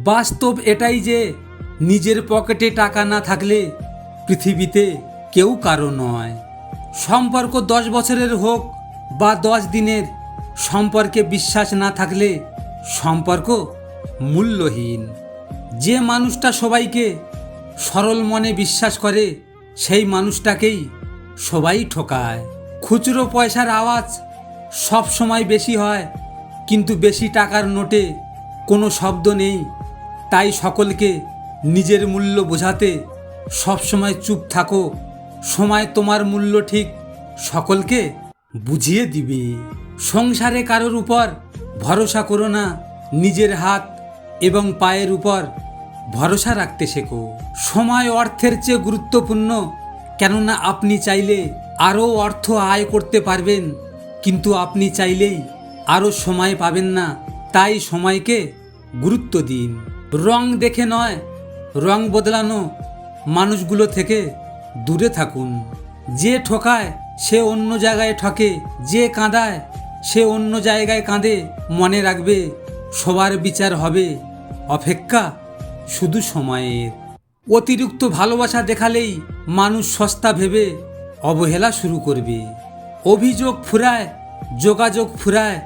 বাস্তব এটাই যে নিজের পকেটে টাকা না থাকলে পৃথিবীতে কেউ কারো নয়। সম্পর্ক 10 বছরের হোক বা 10 দিনের, সম্পর্কে বিশ্বাস না থাকলে সম্পর্ক মূল্যহীন। যে মানুষটা সবাইকে সরল মনে বিশ্বাস করে সেই মানুষটাকেই সবাই ঠকায়। খুচরো পয়সার আওয়াজ সব সময় বেশি হয়, কিন্তু বেশি টাকার নোটে কোনো শব্দ নেই। তাই সকলকে নিজের মূল্য বোঝাতে সবসময় চুপ থাকো। সময় তোমার মূল্য ঠিক সকলকে বুঝিয়ে দিবে। সংসারে কারোর উপর ভরসা করো না, নিজের হাত এবং পায়ের উপর ভরসা রাখতে শেখো। সময় অর্থের চেয়ে গুরুত্বপূর্ণ, কেননা আপনি চাইলে আরও অর্থ আয় করতে পারবেন, কিন্তু আপনি চাইলেই আরও সময় পাবেন না। তাই সময়কে গুরুত্ব দিন। রং দেখে নয়, রং বদলানো মানুষগুলো থেকে দূরে থাকুন। যে ঠকায় সে অন্য জায়গায় ঠকে, যে কাঁদায় সে অন্য জায়গায় কাঁদে। মনে রাখবে, সবার বিচার হবে, অপেক্ষা শুধু সময়ের। অতিরিক্ত ভালোবাসা দেখালেই মানুষ সস্তা ভেবে অবহেলা শুরু করবে। অভিযোগ ফুরায়, যোগাযোগ ফুরায়,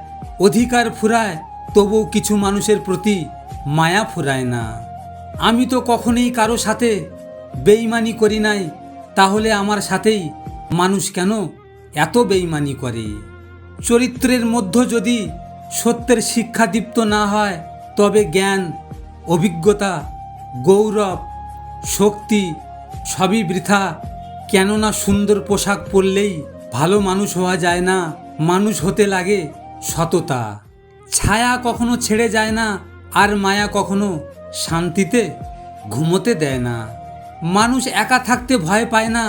অধিকার ফুরায়, তবুও কিছু মানুষের প্রতি মায়া ফুরায় না। আমি তো কখনোই কারো সাথে বেইমানি করি নাই, তাহলে আমার সাথেই মানুষ কেন এত বেইমানি করে? চরিত্রের মধ্যে যদি সত্যের শিক্ষা দীপ্ত না হয়, তবে জ্ঞান, অভিজ্ঞতা, গৌরব, শক্তি সবই বৃথা। কেননা সুন্দর পোশাক পরলেই ভালো মানুষ হওয়া যায় না, মানুষ হতে লাগে সততা। ছায়া কখনো ছেড়ে যায় না, আর মায়া কখনো শান্তিতে ঘুমোতে দেয় না। মানুষ একা থাকতে ভয় পায় না,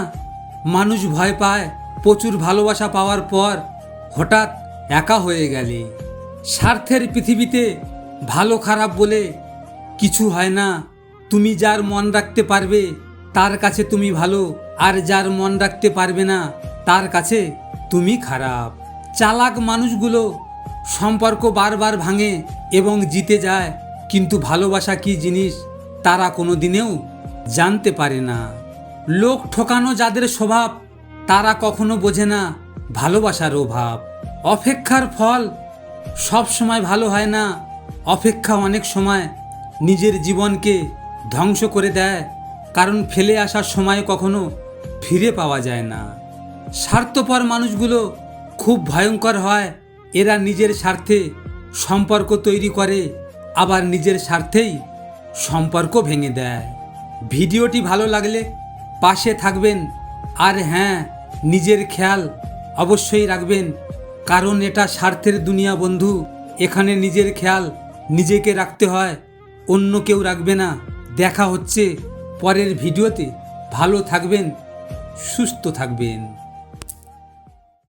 মানুষ ভয় পায় প্রচুর ভালোবাসা পাওয়ার পর হঠাৎ একা হয়ে গেলে। স্বার্থের পৃথিবীতে ভালো খারাপ বলে কিছু হয় না। তুমি যার মন রাখতে পারবে তার কাছে তুমি ভালো, আর যার মন রাখতে পারবে না তার কাছে তুমি খারাপ। চালাক মানুষগুলো সম্পর্ক বারবার ভাঙে এবং জিতে যায়, কিন্তু ভালোবাসা কী জিনিস তারা কোনোদিনেও জানতে পারে না। লোক ঠকানো যাদের স্বভাব, তারা কখনো বোঝে না ভালোবাসার অভাব। অপেক্ষার ফল সব সময় ভালো হয় না। অপেক্ষা অনেক সময় নিজের জীবনকে ধ্বংস করে দেয়, কারণ ফেলে আসার সময় কখনো ফিরে পাওয়া যায় না। স্বার্থপর মানুষগুলো খুব ভয়ঙ্কর হয়। এরা নিজের স্বার্থে সম্পর্ক তৈরি করে, আবার নিজের স্বার্থেই সম্পর্ক ভেঙে দেয়। ভিডিওটি ভালো লাগলে পাশে থাকবেন, আর হ্যাঁ, নিজের খেয়াল অবশ্যই রাখবেন, কারণ এটা স্বার্থের দুনিয়া বন্ধু। এখানে নিজের খেয়াল নিজেকে রাখতে হয়, অন্য কেউ রাখবে না। দেখা হচ্ছে পরের ভিডিওতে। ভালো থাকবেন, সুস্থ থাকবেন।